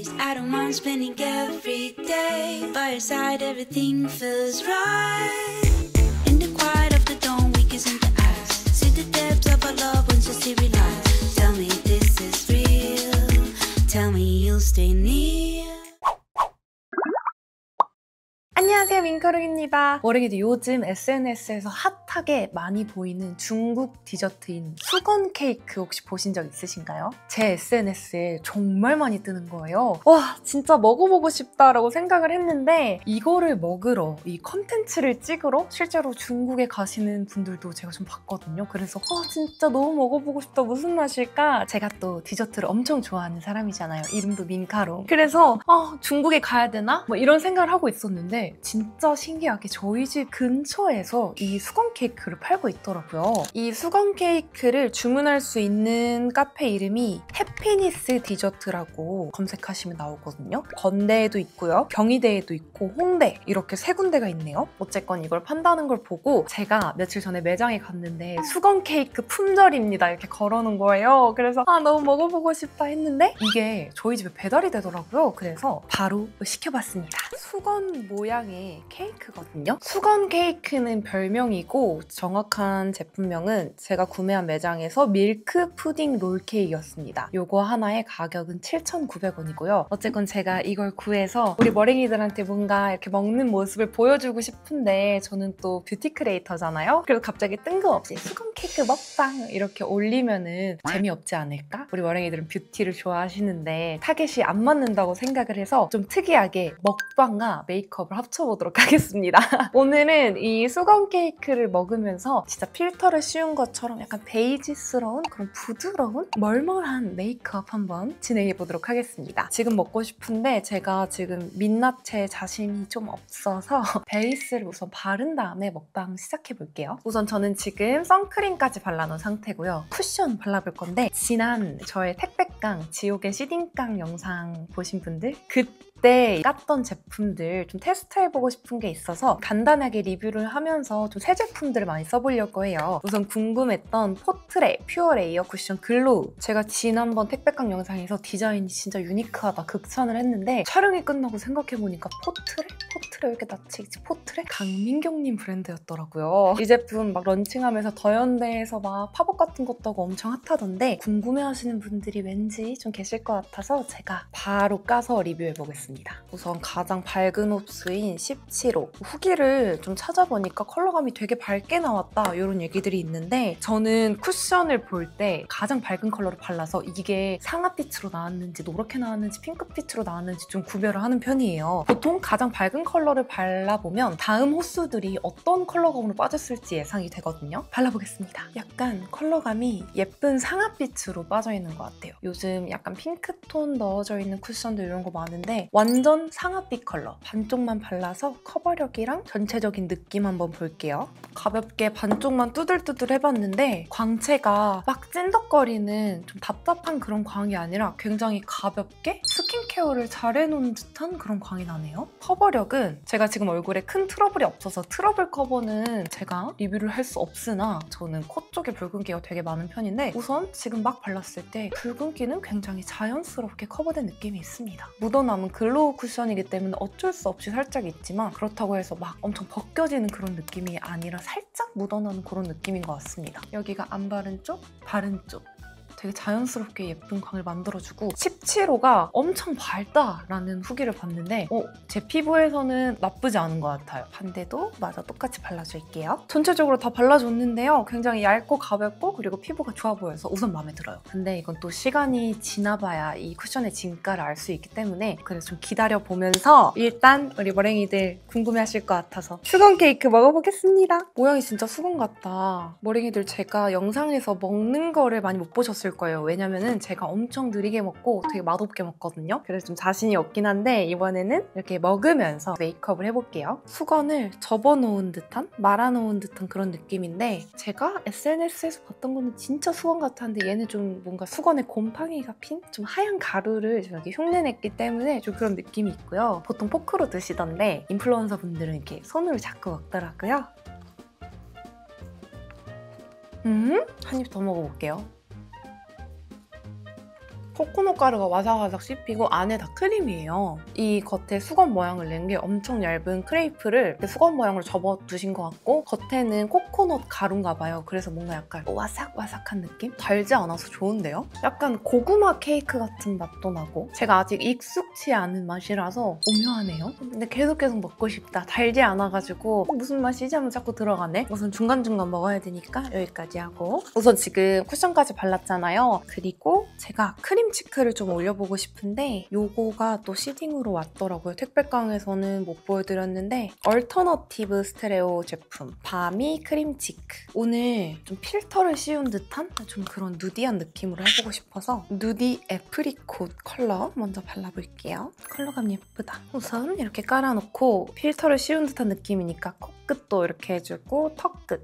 days. I don't mind spending every day by your side. Everything feels right. In the quiet of the dawn, we kiss in the eyes. See the depths of our love once you see realize. Tell me this is real. Tell me you'll stay near. 안녕하세요, 민커릉입니다. 머랭이도 요즘 SNS에서 핫하게 많이 보이는 중국 디저트인 수건 케이크 혹시 보신 적 있으신가요? 제 SNS에 정말 많이 뜨는 거예요. 와, 진짜 먹어보고 싶다라고 생각을 했는데 이거를 먹으러, 이 컨텐츠를 찍으러 실제로 중국에 가시는 분들도 제가 좀 봤거든요. 그래서 진짜 너무 먹어보고 싶다, 무슨 맛일까? 제가 또 디저트를 엄청 좋아하는 사람이잖아요. 이름도 민카롱. 그래서 중국에 가야 되나? 뭐 이런 생각을 하고 있었는데 진짜 신기하게 저희 집 근처에서 이 수건 케이크를 팔고 있더라고요. 이 수건 케이크를 주문할 수 있는 카페 이름이 해피니스 디저트라고 검색하시면 나오거든요. 건대에도 있고요, 경희대에도 있고 홍대, 이렇게 세 군데가 있네요. 어쨌건 이걸 판다는 걸 보고 제가 며칠 전에 매장에 갔는데 수건 케이크 품절입니다 이렇게 걸어놓은 거예요. 그래서 너무 먹어보고 싶다 했는데 이게 저희 집에 배달이 되더라고요. 그래서 바로 시켜봤습니다. 수건 모양의 케이크거든요. 수건 케이크는 별명이고 정확한 제품명은 제가 구매한 매장에서 밀크 푸딩 롤 케이크였습니다. 요거 하나의 가격은 7,900원이고요. 어쨌건 제가 이걸 구해서 우리 머랭이들한테 뭔가 이렇게 먹는 모습을 보여주고 싶은데 저는 또 뷰티 크리에이터잖아요. 그래서 갑자기 뜬금없이 수건 케이크 먹방 이렇게 올리면은 재미없지 않을까? 우리 머랭이들은 뷰티를 좋아하시는데 타겟이 안 맞는다고 생각을 해서 좀 특이하게 먹방과 메이크업을 합쳐보도록 하겠습니다. 오늘은 이 수건 케이크를 먹으면서 진짜 필터를 씌운 것처럼 약간 베이지스러운 그런 부드러운 멀멀한 메이크업 한번 진행해보도록 하겠습니다. 지금 먹고 싶은데 제가 지금 민낯에 자신이 좀 없어서 베이스를 우선 바른 다음에 먹방 시작해볼게요. 우선 저는 지금 선크림까지 발라놓은 상태고요. 쿠션 발라볼 건데 지난 저의 택배깡, 지옥의 시딩깡 영상 보신 분들? 그때 깠던 제품들 좀 테스트해보고 싶은 게 있어서 간단하게 리뷰를 하면서 좀 새 제품들을 많이 써보려고 해요. 우선 궁금했던 포트레 퓨어 레이어 쿠션 글로우. 제가 지난번 택배깡 영상에서 디자인이 진짜 유니크하다 극찬을 했는데 촬영이 끝나고 생각해보니까 포트레? 왜 이렇게 낯익지? 포트레? 강민경님 브랜드였더라고요. 이 제품 막 런칭하면서 더현대에서 막 팝업 같은 것도 하고 엄청 핫하던데 궁금해하시는 분들이 왠지 좀 계실 것 같아서 제가 바로 까서 리뷰해보겠습니다. 우선 가장 밝은 홉스인 17호. 후기를 좀 찾아보니까 컬러감이 되게 밝게 나왔다 이런 얘기들이 있는데 저는 쿠션을 볼 때 가장 밝은 컬러를 발라서 이게 상아빛으로 나왔는지 노랗게 나왔는지 핑크빛으로 나왔는지 좀 구별을 하는 편이에요. 보통 가장 밝은 컬러를 발라보면 다음 호수들이 어떤 컬러감으로 빠졌을지 예상이 되거든요. 발라보겠습니다. 약간 컬러감이 예쁜 상아빛으로 빠져있는 것 같아요. 요즘 약간 핑크톤 넣어져 있는 쿠션도 이런 거 많은데 완전 상아빛 컬러 반쪽만 발라서 커버력이랑 전체적인 느낌 한번 볼게요. 가볍게 반쪽만 뚜들뚜들 해봤는데 광채가 막 찐덕거리는 좀 답답한 그런 광이 아니라 굉장히 가볍게 스킨케어를 잘 해놓은 듯한 그런 광이 나네요. 커버력은 제가 지금 얼굴에 큰 트러블이 없어서 트러블 커버는 제가 리뷰를 할 수 없으나 저는 코 쪽에 붉은기가 되게 많은 편인데 우선 지금 막 발랐을 때 붉은기는 굉장히 자연스럽게 커버된 느낌이 있습니다. 묻어남은 글로우 쿠션이기 때문에 어쩔 수 없이 살짝 있지만 그렇다고 해서 막 엄청 벗겨지는 그런 느낌이 아니라 살짝 묻어나는 그런 느낌인 것 같습니다. 여기가 안 바른 쪽, 바른 쪽 되게 자연스럽게 예쁜 광을 만들어주고 17호가 엄청 밝다라는 후기를 봤는데 제 피부에서는 나쁘지 않은 것 같아요. 반대도 마저 똑같이 발라줄게요. 전체적으로 다 발라줬는데요. 굉장히 얇고 가볍고 그리고 피부가 좋아 보여서 우선 마음에 들어요. 근데 이건 또 시간이 지나봐야 이 쿠션의 진가를 알 수 있기 때문에 그래서 좀 기다려보면서 일단 우리 머랭이들 궁금해하실 것 같아서 수건 케이크 먹어보겠습니다. 모양이 진짜 수건 같다. 머랭이들 제가 영상에서 먹는 거를 많이 못 보셨을 거예요. 왜냐면은 제가 엄청 느리게 먹고 되게 맛없게 먹거든요. 그래서 좀 자신이 없긴 한데 이번에는 이렇게 먹으면서 메이크업을 해볼게요. 수건을 접어놓은 듯한? 말아놓은 듯한 그런 느낌인데 제가 SNS에서 봤던 거는 진짜 수건 같았는데 얘는 좀 뭔가 수건에 곰팡이가 핀? 좀 하얀 가루를 이렇게 흉내냈기 때문에 좀 그런 느낌이 있고요. 보통 포크로 드시던데 인플루언서 분들은 이렇게 손으로 자꾸 먹더라고요. 한 입 더 먹어볼게요. 코코넛 가루가 와삭와삭 씹히고 안에 다 크림이에요. 이 겉에 수건 모양을 낸 게 엄청 얇은 크레이프를 수건 모양으로 접어두신 것 같고 겉에는 코코넛 가루인가 봐요. 그래서 뭔가 약간 와삭와삭한 느낌? 달지 않아서 좋은데요? 약간 고구마 케이크 같은 맛도 나고 제가 아직 익숙치 않은 맛이라서 오묘하네요. 근데 계속 먹고 싶다. 달지 않아가지고 무슨 맛이지 하면 자꾸 들어가네. 우선 중간중간 먹어야 되니까 여기까지 하고 우선 지금 쿠션까지 발랐잖아요. 그리고 제가 크림치크를 좀 올려보고 싶은데 요거가 또 시딩으로 왔더라고요. 택배깡에서는 못 보여드렸는데 얼터너티브 스테레오 제품 바미 크림치크. 오늘 좀 필터를 씌운 듯한 좀 그런 누디한 느낌으로 해보고 싶어서 누디 애프리콧 컬러 먼저 발라볼게요. 컬러감 예쁘다. 우선 이렇게 깔아놓고 필터를 씌운 듯한 느낌이니까 코끝도 이렇게 해주고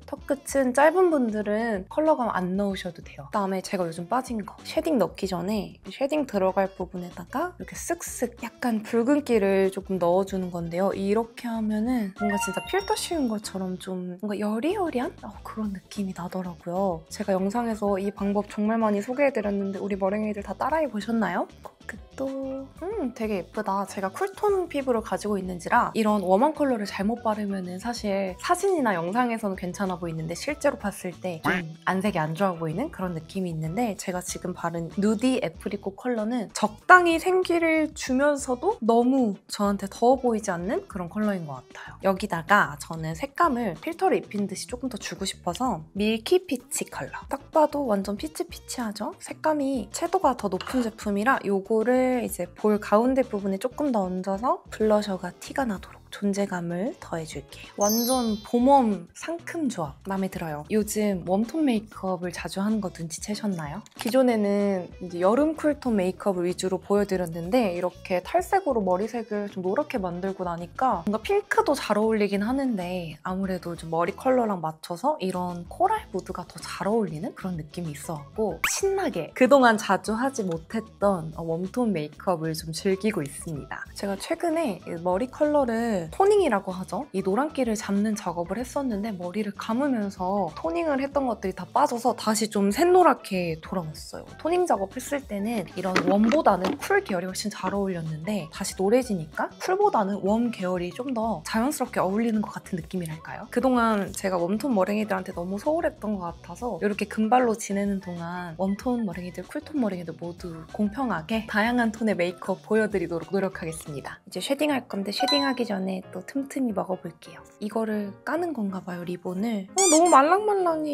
턱끝은 짧은 분들은 컬러감 안 넣으셔도 돼요. 그다음에 제가 요즘 빠진 거 쉐딩 넣기 전에 쉐딩 들어갈 부분에다가 이렇게 쓱쓱 약간 붉은기를 조금 넣어주는 건데요. 이렇게 하면은 뭔가 진짜 필터 씌운 것처럼 좀 뭔가 여리여리한 그런 느낌이 나더라고요. 제가 영상에서 이 방법 정말 많이 소개해드렸는데 우리 머랭이들 다 따라해보셨나요? 코끝도 되게 예쁘다. 제가 쿨톤 피부를 가지고 있는지라 이런 웜한 컬러를 잘못 바르면 사실 사진이나 영상에서는 괜찮아 보이는데 실제로 봤을 때 좀 안색이 안 좋아 보이는 그런 느낌이 있는데 제가 지금 바른 누디 애프리콧 컬러는 적당히 생기를 주면서도 너무 저한테 더워 보이지 않는 그런 컬러인 것 같아요. 여기다가 저는 색감을 필터를 입힌 듯이 조금 더 주고 싶어서 밀키 피치 컬러. 딱 봐도 완전 피치피치하죠? 색감이 채도가 더 높은 제품이라 요거를 이제 볼 가운데 부분에 조금 더 얹어서 블러셔가 티가 나도록 존재감을 더해줄게요. 완전 봄웜 상큼 조합 마음에 들어요. 요즘 웜톤 메이크업을 자주 하는 거 눈치채셨나요? 기존에는 이제 여름 쿨톤 메이크업을 위주로 보여드렸는데 이렇게 탈색으로 머리색을 좀 노랗게 만들고 나니까 뭔가 핑크도 잘 어울리긴 하는데 아무래도 좀 머리 컬러랑 맞춰서 이런 코랄 무드가 더 잘 어울리는 그런 느낌이 있어갖고 신나게 그동안 자주 하지 못했던 웜톤 메이크업을 좀 즐기고 있습니다. 제가 최근에 머리 컬러를 토닝이라고 하죠. 이 노란기를 잡는 작업을 했었는데 머리를 감으면서 토닝을 했던 것들이 다 빠져서 다시 좀 샛노랗게 돌아왔어요. 토닝 작업했을 때는 이런 웜보다는 쿨 계열이 훨씬 잘 어울렸는데 다시 노래지니까 쿨보다는 웜 계열이 좀 더 자연스럽게 어울리는 것 같은 느낌이랄까요? 그동안 제가 웜톤 머랭이들한테 너무 소홀했던 것 같아서 이렇게 금발로 지내는 동안 웜톤 머랭이들, 쿨톤 머랭이들 모두 공평하게 다양한 톤의 메이크업 보여드리도록 노력하겠습니다. 이제 쉐딩할 건데 쉐딩하기 전에 또 틈틈이 먹어볼게요. 이거를 까는 건가 봐요, 리본을. 너무 말랑말랑해.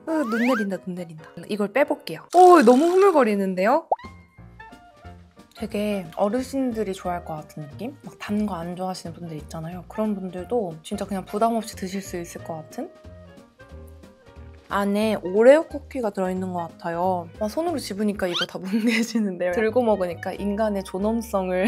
눈 내린다, 눈 내린다. 이걸 빼볼게요. 너무 흐물거리는데요? 되게 어르신들이 좋아할 것 같은 느낌? 막 단 거 안 좋아하시는 분들 있잖아요. 그런 분들도 진짜 그냥 부담 없이 드실 수 있을 것 같은? 안에 오레오 쿠키가 들어있는 것 같아요. 손으로 집으니까 이거 다 뭉개지는데요. 들고 먹으니까 인간의 존엄성을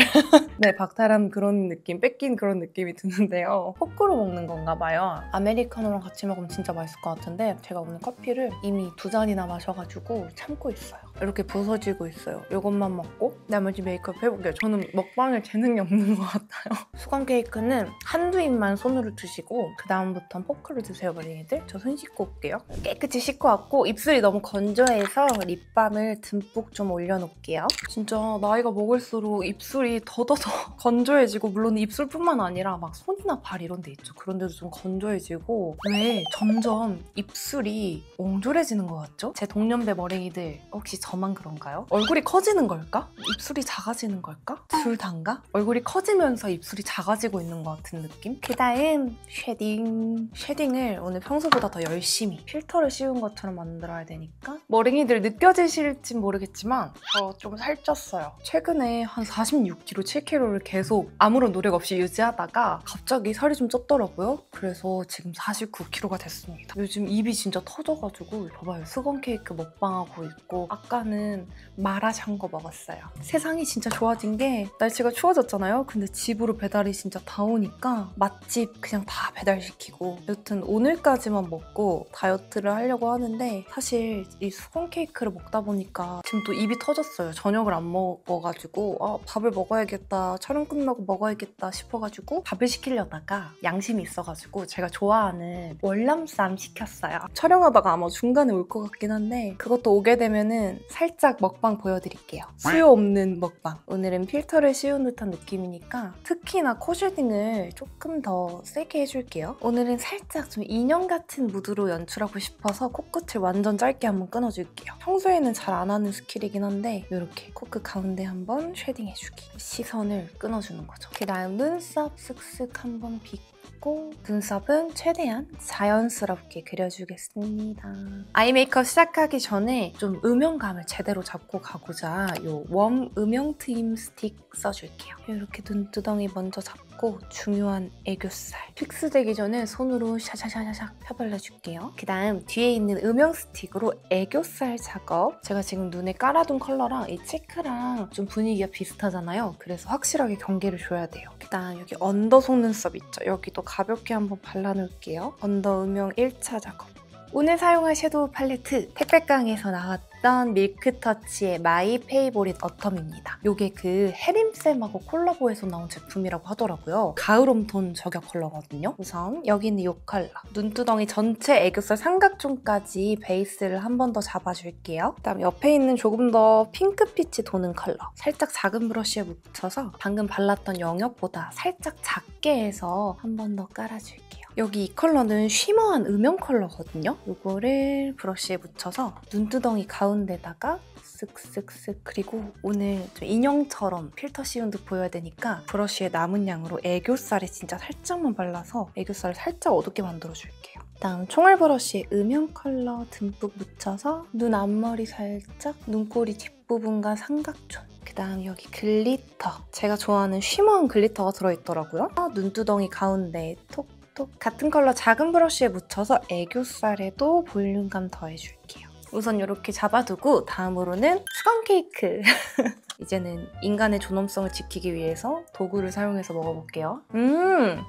네, 박탈한 그런 느낌, 뺏긴 그런 느낌이 드는데요. 포크로 먹는 건가 봐요. 아메리카노랑 같이 먹으면 진짜 맛있을 것 같은데 제가 오늘 커피를 이미 2잔이나 마셔가지고 참고 있어요. 이렇게 부서지고 있어요. 이것만 먹고 나머지 메이크업 해볼게요. 저는 먹방에 재능이 없는 것 같아요. 수건 케이크는 한두 입만 손으로 드시고 그 다음부터는 포크로 드세요, 머랭이들. 저 손 씻고 올게요. 깨끗이 씻고 왔고 입술이 너무 건조해서 립밤을 듬뿍 좀 올려놓을게요. 진짜 나이가 먹을수록 입술이 더더더 건조해지고 물론 입술뿐만 아니라 막 손이나 발 이런 데 있죠. 그런 데도 좀 건조해지고 왜 점점 입술이 옹졸해지는 것 같죠? 제 동년배 머랭이들 혹시 저만 그런가요? 얼굴이 커지는 걸까? 입술이 작아지는 걸까? 둘 다인가? 얼굴이 커지면서 입술이 작아지고 있는 것 같은 느낌? 그 다음 쉐딩을 오늘 평소보다 더 열심히 필터를 씌운 것처럼 만들어야 되니까 머랭이들 느껴지실진 모르겠지만 저 좀 살쪘어요. 최근에 한 46kg, 7kg를 계속 아무런 노력 없이 유지하다가 갑자기 살이 좀 쪘더라고요. 그래서 지금 49kg가 됐습니다. 요즘 입이 진짜 터져가지고 봐봐요. 수건 케이크 먹방하고 있고 아까는 마라샹궈 먹었어요. 세상이 진짜 좋아진 게 날씨가 추워졌잖아요. 근데 집으로 배달이 진짜 다 오니까 맛집 그냥 다 배달시키고 여튼 오늘까지만 먹고 다이어트를 케이크를 하려고 하는데 사실 이 수건 케이크를 먹다 보니까 지금 또 입이 터졌어요. 저녁을 안 먹어가지고 밥을 먹어야겠다, 촬영 끝나고 먹어야겠다 싶어가지고 밥을 시키려다가 양심이 있어가지고 제가 좋아하는 월남쌈 시켰어요. 촬영하다가 아마 중간에 올 것 같긴 한데 그것도 오게 되면은 살짝 먹방 보여드릴게요. 수요 없는 먹방. 오늘은 필터를 씌운 듯한 느낌이니까 특히나 코 쉐딩을 조금 더 세게 해줄게요. 오늘은 살짝 좀 인형 같은 무드로 연출하고 싶어서 코끝을 완전 짧게 한번 끊어줄게요. 평소에는 잘 안 하는 스킬이긴 한데 이렇게 코끝 가운데 한번 쉐딩 해주기. 시선을 끊어주는 거죠. 그 다음 눈썹 쓱쓱 한번 빗고 눈썹은 최대한 자연스럽게 그려주겠습니다. 아이 메이크업 시작하기 전에 좀 음영감을 제대로 잡고 가고자 이 웜 음영 트임 스틱 써줄게요. 이렇게 눈두덩이 먼저 잡고 중요한 애교살. 픽스되기 전에 손으로 샤샤샤샤샥 펴발라줄게요. 그 다음 뒤에 있는 음영 스틱으로 애교살 작업. 제가 지금 눈에 깔아둔 컬러랑 이 체크랑 좀 분위기가 비슷하잖아요. 그래서 확실하게 경계를 줘야 돼요. 그 다음 여기 언더 속눈썹 있죠? 여기도 가볍게 한번 발라놓을게요. 언더 음영 1차 작업. 오늘 사용할 섀도우 팔레트 택배깡에서 나왔던 밀크터치의 마이 페이보릿 어텀입니다. 이게 그 해림쌤하고 콜라보해서 나온 제품이라고 하더라고요. 가을 웜톤 저격 컬러거든요. 우선 여기 있는 이 컬러 눈두덩이 전체 애교살 삼각존까지 베이스를 한 번 더 잡아줄게요. 그다음 옆에 있는 조금 더 핑크빛이 도는 컬러 살짝 작은 브러쉬에 묻혀서 방금 발랐던 영역보다 살짝 작게 해서 한 번 더 깔아줄게요. 여기 이 컬러는 쉬머한 음영 컬러거든요. 이거를 브러쉬에 묻혀서 눈두덩이 가운데다가 쓱쓱쓱 그리고 오늘 좀 인형처럼 필터 씌운 듯 보여야 되니까 브러쉬에 남은 양으로 애교살에 진짜 살짝만 발라서 애교살을 살짝 어둡게 만들어줄게요. 다음 총알 브러쉬에 음영 컬러 듬뿍 묻혀서 눈 앞머리 살짝 눈꼬리 뒷부분과 삼각존 그 다음 여기 글리터 제가 좋아하는 쉬머한 글리터가 들어있더라고요. 눈두덩이 가운데 톡 같은 컬러 작은 브러쉬에 묻혀서 애교살에도 볼륨감 더해줄게요. 우선 이렇게 잡아두고 다음으로는 수건 케이크. 이제는 인간의 존엄성을 지키기 위해서 도구를 사용해서 먹어볼게요.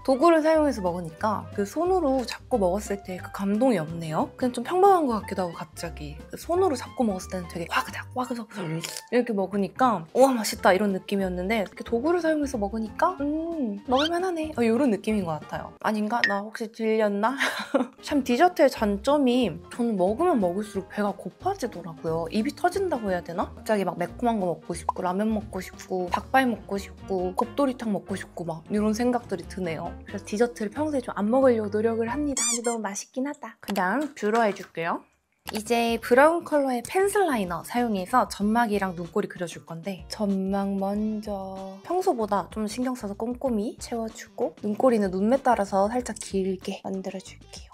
도구를 사용해서 먹으니까 그 손으로 잡고 먹었을 때 그 감동이 없네요. 그냥 좀 평범한 것 같기도 하고 갑자기 손으로 잡고 먹었을 때는 되게 와그작 이렇게 먹으니까 우와 맛있다 이런 느낌이었는데 이렇게 도구를 사용해서 먹으니까 먹을만하네 이런 느낌인 것 같아요. 아닌가? 나 혹시 들렸나? 참 디저트의 단점이 저는 먹으면 먹을수록 배가 고파지더라고요. 입이 터진다고 해야 되나? 갑자기 막 매콤한 거 먹고 싶고 라면 먹고 싶고 닭발 먹고 싶고 곱돌이탕 먹고 싶고 막 이런 생각들이 드네요. 그래서 디저트를 평소에 좀 안 먹으려고 노력을 합니다. 근데 너무 맛있긴 하다. 그냥 뷰러 해줄게요. 이제 브라운 컬러의 펜슬 라이너 사용해서 점막이랑 눈꼬리 그려줄 건데 점막 먼저 평소보다 좀 신경 써서 꼼꼼히 채워주고 눈꼬리는 눈매 따라서 살짝 길게 만들어줄게요.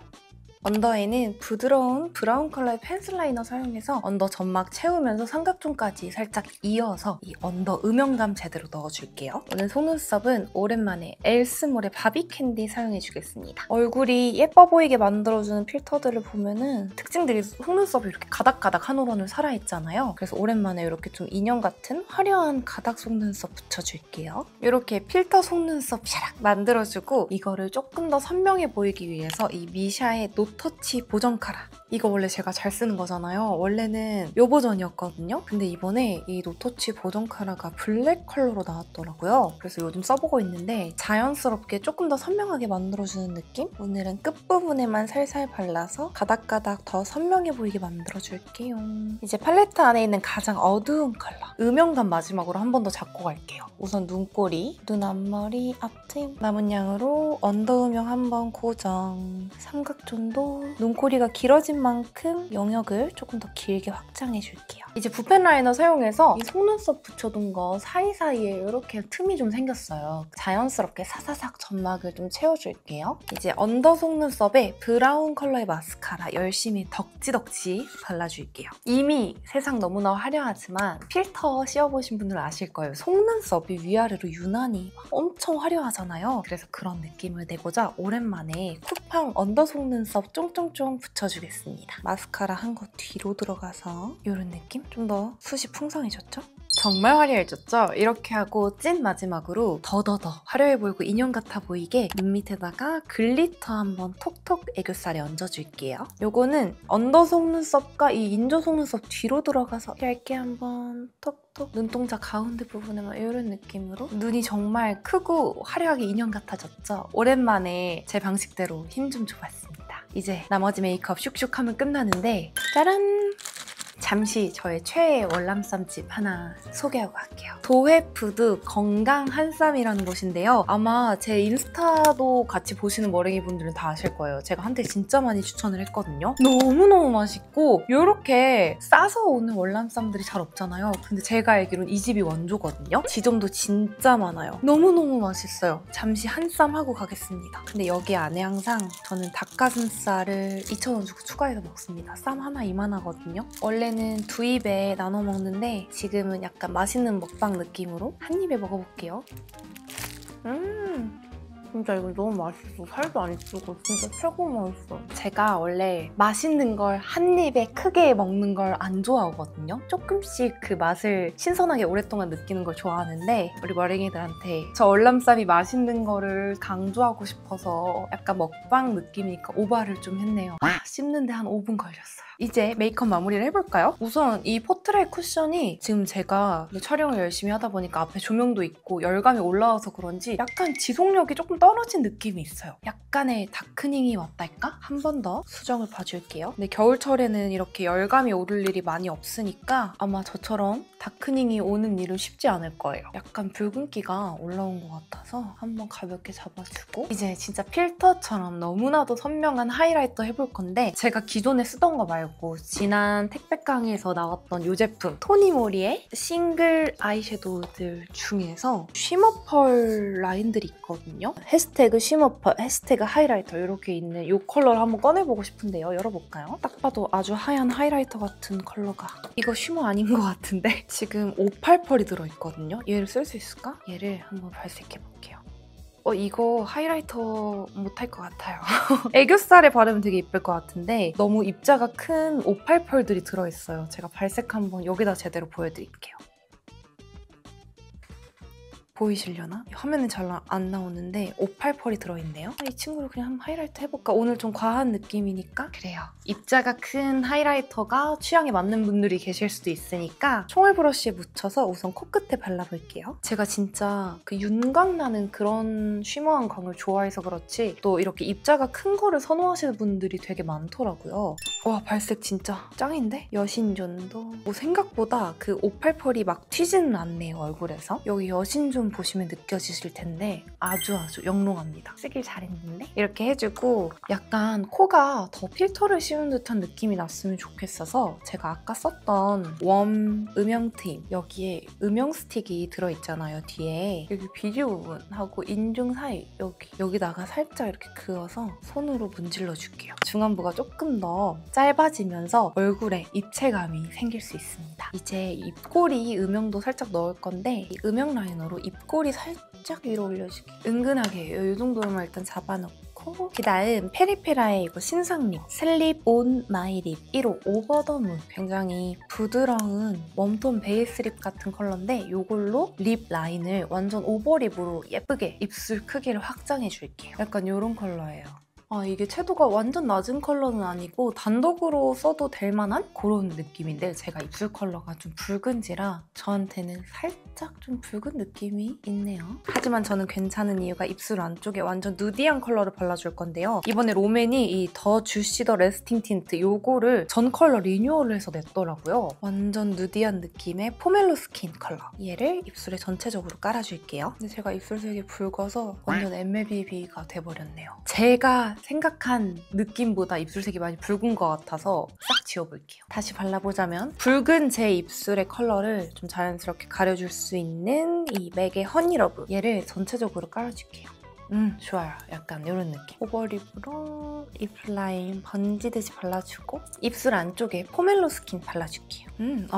언더에는 부드러운 브라운 컬러의 펜슬 라이너 사용해서 언더 점막 채우면서 삼각존까지 살짝 이어서 이 언더 음영감 제대로 넣어줄게요. 오늘 속눈썹은 오랜만에 엘스몰의 바비캔디 사용해주겠습니다. 얼굴이 예뻐 보이게 만들어주는 필터들을 보면은 특징들이 속눈썹이 이렇게 가닥가닥 한 올원을 살아있잖아요. 그래서 오랜만에 이렇게 좀 인형 같은 화려한 가닥 속눈썹 붙여줄게요. 이렇게 필터 속눈썹 샤락 만들어주고 이거를 조금 더 선명해 보이기 위해서 이 미샤의 노터치 보정 카라 이거 원래 제가 잘 쓰는 거잖아요. 원래는 이 버전이었거든요. 근데 이번에 이 노터치 보정 카라가 블랙 컬러로 나왔더라고요. 그래서 요즘 써보고 있는데 자연스럽게 조금 더 선명하게 만들어주는 느낌? 오늘은 끝부분에만 살살 발라서 가닥가닥 더 선명해 보이게 만들어줄게요. 이제 팔레트 안에 있는 가장 어두운 컬러 음영감 마지막으로 한 번 더 잡고 갈게요. 우선 눈꼬리, 눈 앞머리, 앞트임 남은 양으로 언더 음영 한번 고정 삼각존도 눈꼬리가 길어진 만큼 영역을 조금 더 길게 확장해줄게요. 이제 붓펜 라이너 사용해서 이 속눈썹 붙여둔 거 사이사이에 이렇게 틈이 좀 생겼어요. 자연스럽게 사사삭 점막을 좀 채워줄게요. 이제 언더 속눈썹에 브라운 컬러의 마스카라 열심히 덕지덕지 발라줄게요. 이미 세상 너무나 화려하지만 필터 씌워보신 분들은 아실 거예요. 속눈썹이 위아래로 유난히 엄청 화려하잖아요. 그래서 그런 느낌을 내고자 오랜만에 쿠팡 언더 속눈썹 쫑쫑쫑 붙여주겠습니다. 마스카라 한 거 뒤로 들어가서 이런 느낌? 좀 더 숱이 풍성해졌죠? 정말 화려해졌죠? 이렇게 하고 찐 마지막으로 더더더 화려해 보이고 인형 같아 보이게 눈 밑에다가 글리터 한번 톡톡 애교살에 얹어줄게요. 요거는 언더 속눈썹과 이 인조 속눈썹 뒤로 들어가서 얇게 한번 톡톡 눈동자 가운데 부분에만 이런 느낌으로 눈이 정말 크고 화려하게 인형 같아졌죠? 오랜만에 제 방식대로 힘 좀 줘봤습니다. 이제 나머지 메이크업 슉슉 하면 끝나는데 짜란! 잠시 저의 최애 월남쌈집 하나 소개하고 갈게요. 도회푸드 건강 한쌈이라는 곳인데요. 아마 제 인스타도 같이 보시는 머랭이 분들은 다 아실 거예요. 제가 한때 진짜 많이 추천을 했거든요. 너무너무 맛있고 이렇게 싸서 오는 월남쌈들이 잘 없잖아요. 근데 제가 알기로는 이 집이 원조거든요. 지점도 진짜 많아요. 너무너무 맛있어요. 잠시 한쌈 하고 가겠습니다. 근데 여기 안에 항상 저는 닭가슴살을 2,000원 주고 추가해서 먹습니다. 쌈 하나 2만 하거든요. 원래는 두 입에 나눠 먹는데 지금은 약간 맛있는 먹방 느낌으로 한 입에 먹어볼게요. 진짜 이거 너무 맛있어. 살도 안 찌고 진짜 최고 맛있어. 제가 원래 맛있는 걸 한 입에 크게 먹는 걸 안 좋아하거든요. 조금씩 그 맛을 신선하게 오랫동안 느끼는 걸 좋아하는데 우리 머랭이들한테 저 월남쌈이 맛있는 거를 강조하고 싶어서 약간 먹방 느낌이니까 오바를 좀 했네요. 씹는데 한 5분 걸렸어요. 이제 메이크업 마무리를 해볼까요? 우선 이 포트라이 쿠션이 지금 제가 촬영을 열심히 하다 보니까 앞에 조명도 있고 열감이 올라와서 그런지 약간 지속력이 조금 떨어진 느낌이 있어요. 약간의 다크닝이 왔달까? 한 번 더 수정을 봐줄게요. 근데 겨울철에는 이렇게 열감이 오를 일이 많이 없으니까 아마 저처럼 다크닝이 오는 일은 쉽지 않을 거예요. 약간 붉은기가 올라온 것 같아서 한번 가볍게 잡아주고 이제 진짜 필터처럼 너무나도 선명한 하이라이터 해볼 건데 제가 기존에 쓰던 거 말고 지난 택배 강의에서 나왔던 이 제품 토니모리의 싱글 아이섀도우들 중에서 쉬머펄 라인들이 있거든요. 해시태그 쉬머펄, 해시태그 하이라이터 이렇게 있는 이 컬러를 한번 꺼내보고 싶은데요. 열어볼까요? 딱 봐도 아주 하얀 하이라이터 같은 컬러가 이거 쉬머 아닌 것 같은데 지금 58펄이 들어있거든요. 얘를 쓸 수 있을까? 얘를 한번 발색해볼게요. 이거 하이라이터 못할 것 같아요. 애교살에 바르면 되게 예쁠 것 같은데 너무 입자가 큰 58펄들이 들어있어요. 제가 발색 한번 여기다 제대로 보여드릴게요. 보이시려나? 화면은 잘 안 나오는데 58펄이 들어있네요. 이 친구를 그냥 한번 하이라이터 해볼까? 오늘 좀 과한 느낌이니까 그래요. 입자가 큰 하이라이터가 취향에 맞는 분들이 계실 수도 있으니까 총알 브러쉬에 묻혀서 우선 코끝에 발라볼게요. 제가 진짜 그 윤광 나는 그런 쉬머한 광을 좋아해서 그렇지 또 이렇게 입자가 큰 거를 선호하시는 분들이 되게 많더라고요. 와 발색 진짜 짱인데? 여신존도 생각보다 그 58펄이 막 튀지는 않네요 얼굴에서. 여기 여신존 보시면 느껴지실 텐데 아주 영롱합니다. 쓰길 잘했는데? 이렇게 해주고 약간 코가 더 필터를 씌운 듯한 느낌이 났으면 좋겠어서 제가 아까 썼던 웜 음영팀 여기에 음영 스틱이 들어있잖아요 뒤에 여기 비주 부분하고 인중 사이 여기다가 살짝 이렇게 그어서 손으로 문질러 줄게요. 중안부가 조금 더 짧아지면서 얼굴에 입체감이 생길 수 있습니다. 이제 입꼬리 음영도 살짝 넣을 건데 이 음영 라이너로 입꼬리 살짝 위로 올려주기. 은근하게 이 정도로만 일단 잡아놓고 그 다음 페리페라의 이거 신상립 슬립 온 마이 립 1호 오버 더 문. 굉장히 부드러운 웜톤 베이스 립 같은 컬러인데 이걸로 립 라인을 완전 오버립으로 예쁘게 입술 크기를 확장해 줄게요. 약간 이런 컬러예요. 이게 채도가 완전 낮은 컬러는 아니고 단독으로 써도 될 만한 그런 느낌인데 제가 입술 컬러가 좀 붉은지라 저한테는 살짝 좀 붉은 느낌이 있네요. 하지만 저는 괜찮은 이유가 입술 안쪽에 완전 누디한 컬러를 발라줄 건데요. 이번에 롬앤이 이 더 주시 더 레스팅 틴트 요거를 전 컬러 리뉴얼을 해서 냈더라고요. 완전 누디한 느낌의 포멜로 스킨 컬러. 얘를 입술에 전체적으로 깔아줄게요. 근데 제가 입술색이 붉어서 완전 MLBB가 돼버렸네요. 제가 생각한 느낌보다 입술색이 많이 붉은 것 같아서 싹 지워볼게요. 다시 발라보자면 붉은 제 입술의 컬러를 좀 자연스럽게 가려줄 수 있는 이 맥의 허니러브 얘를 전체적으로 깔아줄게요. 좋아요. 약간 이런 느낌. 오버립으로 입술 라인 번지듯이 발라주고 입술 안쪽에 포멜로 스킨 발라줄게요.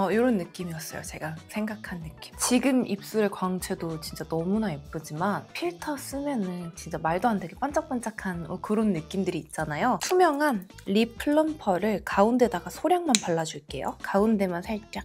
이런 느낌이었어요. 제가 생각한 느낌. 지금 입술의 광채도 진짜 너무나 예쁘지만 필터 쓰면은 진짜 말도 안 되게 반짝반짝한 그런 느낌들이 있잖아요. 투명한 립 플럼퍼를 가운데다가 소량만 발라줄게요. 가운데만 살짝.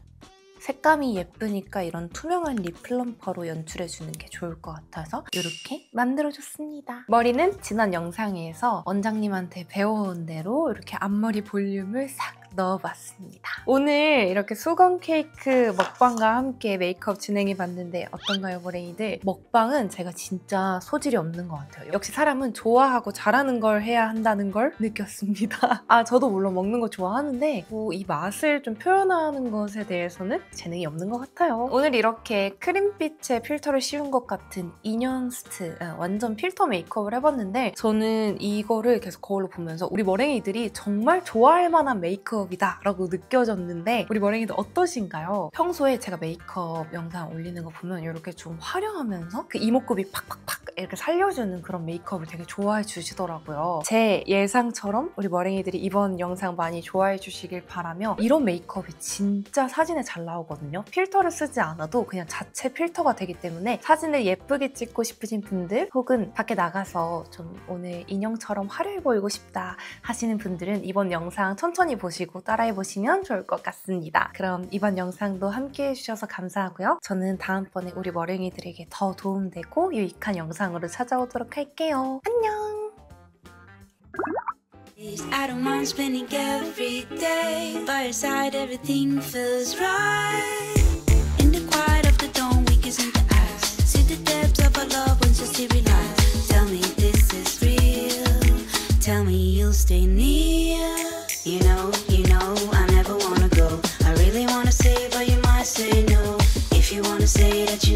색감이 예쁘니까 이런 투명한 립 플럼퍼로 연출해주는 게 좋을 것 같아서 이렇게 만들어줬습니다. 머리는 지난 영상에서 원장님한테 배워온 대로 이렇게 앞머리 볼륨을 싹 넣어봤습니다. 오늘 이렇게 수건 케이크 먹방과 함께 메이크업 진행해봤는데 어떤가요, 버랭이들? 먹방은 제가 진짜 소질이 없는 것 같아요. 역시 사람은 좋아하고 잘하는 걸 해야 한다는 걸 느꼈습니다. 저도 물론 먹는 거 좋아하는데 이 맛을 좀 표현하는 것에 대해서는 재능이 없는 것 같아요. 오늘 이렇게 크림빛의 필터를 씌운 것 같은 인형스트 완전 필터 메이크업을 해봤는데 저는 이거를 계속 거울로 보면서 우리 머랭이들이 정말 좋아할 만한 메이크업 이다 라고 느껴졌는데 우리 머랭이들 어떠신가요? 평소에 제가 메이크업 영상 올리는 거 보면 이렇게 좀 화려하면서 그 이목구비 팍팍팍 이렇게 살려주는 그런 메이크업을 되게 좋아해 주시더라고요. 제 예상처럼 우리 머랭이들이 이번 영상 많이 좋아해 주시길 바라며 이런 메이크업이 진짜 사진에 잘 나오거든요. 필터를 쓰지 않아도 그냥 자체 필터가 되기 때문에 사진을 예쁘게 찍고 싶으신 분들 혹은 밖에 나가서 좀 오늘 인형처럼 화려해 보이고 싶다 하시는 분들은 이번 영상 천천히 보시고 따라해보시면 좋을 것 같습니다. 그럼 이번 영상도 함께 해주셔서 감사하고요. 저는 다음번에 우리 머랭이들에게 더 도움되고 유익한 영상으로 찾아오도록 할게요. 안녕! I don't mind spending every day by your side, everything feels right. In the quiet of the dawn, weak as in the eyes. See the depths of our love once you see realize. Tell me this is real. Tell me you'll stay near. You know, I never wanna go. I really wanna say, but you might say no. If you wanna say that you